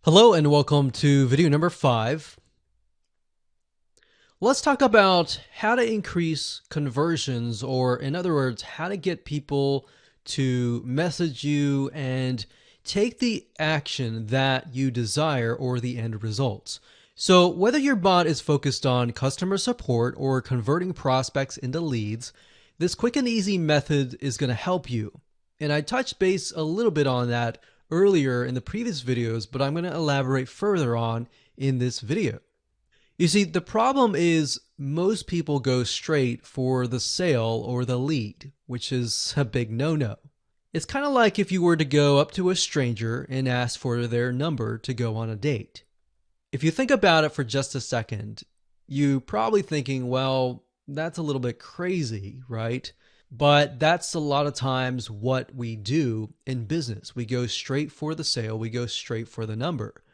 Hello and welcome to video number 5. Let's talk about how to increase conversions, or in other words, how to get people to message you and take the action that you desire or the end results. So whether your bot is focused on customer support or converting prospects into leads, this quick and easy method is going to help you. And I touched base a little bit on that earlier in the previous videos, but I'm going to elaborate further on in this video. You see, the problem is most people go straight for the sale or the lead, which is a big no-no. It's kind of like if you were to go up to a stranger and ask for their number to go on a date. If you think about it for just a second, you're probably thinking, well, that's a little bit crazy, right? But that's a lot of times what we do in business. We go straight for the sale, we go straight for the number.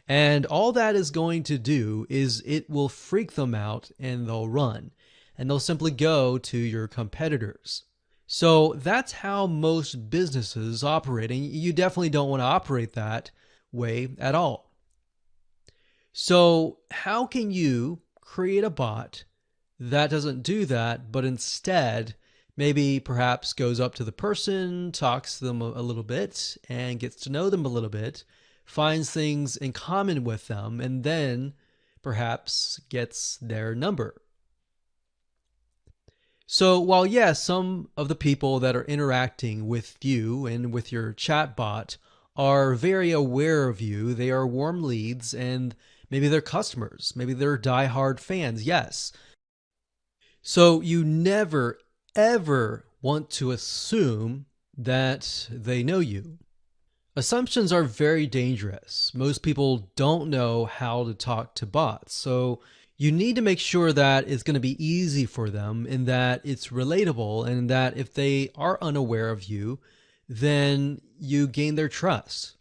And all that is going to do is it will freak them out and they'll run. And they'll simply go to your competitors. So that's how most businesses operate. And you definitely don't want to operate that way at all. So how can you create a bot that doesn't do that, but instead maybe perhaps goes up to the person, talks to them a little bit, and gets to know them a little bit, finds things in common with them, and then perhaps gets their number? So while yes, some of the people that are interacting with you and with your chatbot are very aware of you, they are warm leads, and maybe they're customers, maybe they're diehard fans, yes. So you never, ever want to assume that they know you. Assumptions are very dangerous. Most people don't know how to talk to bots. So you need to make sure that it's going to be easy for them and that it's relatable, and that if they are unaware of you, then you gain their trust.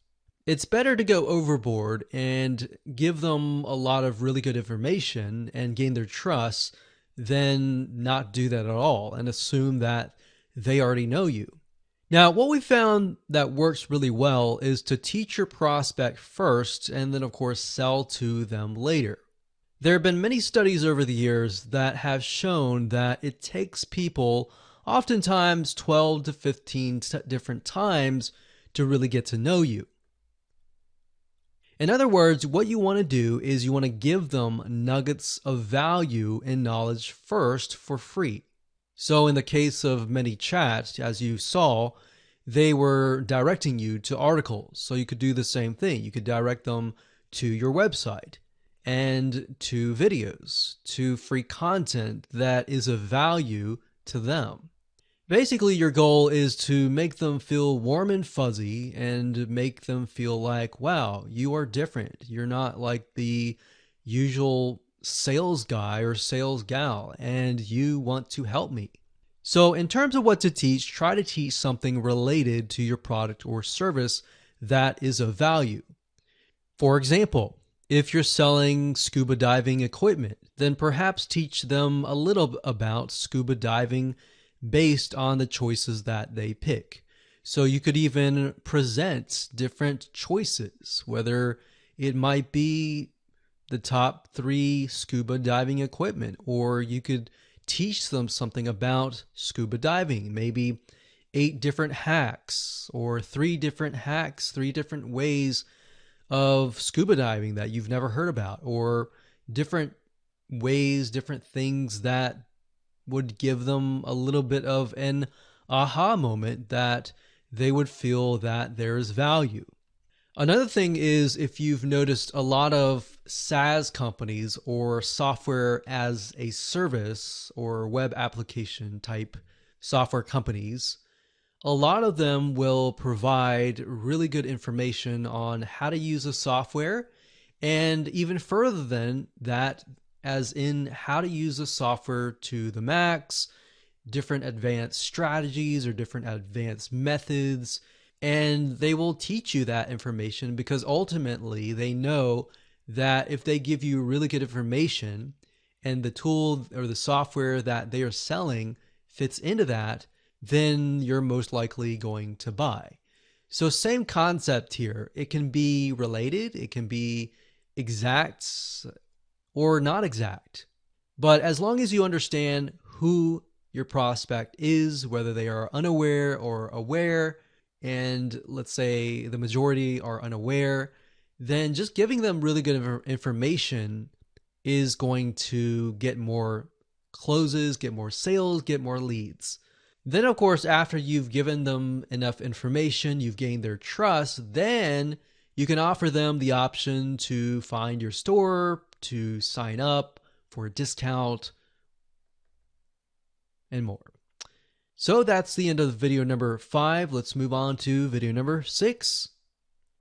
It's better to go overboard and give them a lot of really good information and gain their trust than not do that at all and assume that they already know you. Now, what we found that works really well is to teach your prospect first and then, of course, sell to them later. There have been many studies over the years that have shown that it takes people oftentimes 12 to 15 different times to really get to know you. In other words, what you want to do is you want to give them nuggets of value and knowledge first for free. So in the case of ManyChat, as you saw, they were directing you to articles. So you could do the same thing. You could direct them to your website and to videos, to free content that is of value to them. Basically, your goal is to make them feel warm and fuzzy and make them feel like, wow, you are different. You're not like the usual sales guy or sales gal, and you want to help me. So in terms of what to teach, try to teach something related to your product or service that is of value. For example, if you're selling scuba diving equipment, then perhaps teach them a little about scuba diving based on the choices that they pick. So you could even present different choices, whether it might be the top 3 scuba diving equipment, or you could teach them something about scuba diving, maybe 8 different hacks or 3 different hacks, 3 different ways of scuba diving that you've never heard about, or different ways, different things that would give them a little bit of an aha moment that they would feel that there is value. Another thing is, if you've noticed, a lot of SaaS companies or software as a service or web application type software companies, a lot of them will provide really good information on how to use a software, and even further than that, as in how to use the software to the max, different advanced strategies or different advanced methods. And they will teach you that information because ultimately they know that if they give you really good information and the tool or the software that they are selling fits into that, then you're most likely going to buy. So same concept here. It can be related, it can be exact or not exact. But as long as you understand who your prospect is, whether they are unaware or aware, and let's say the majority are unaware, then just giving them really good information is going to get more closes, get more sales, get more leads. Then, of course, after you've given them enough information, you've gained their trust, then you can offer them the option to find your store, to sign up for a discount, and more. So that's the end of video number 5. Let's move on to video number 6.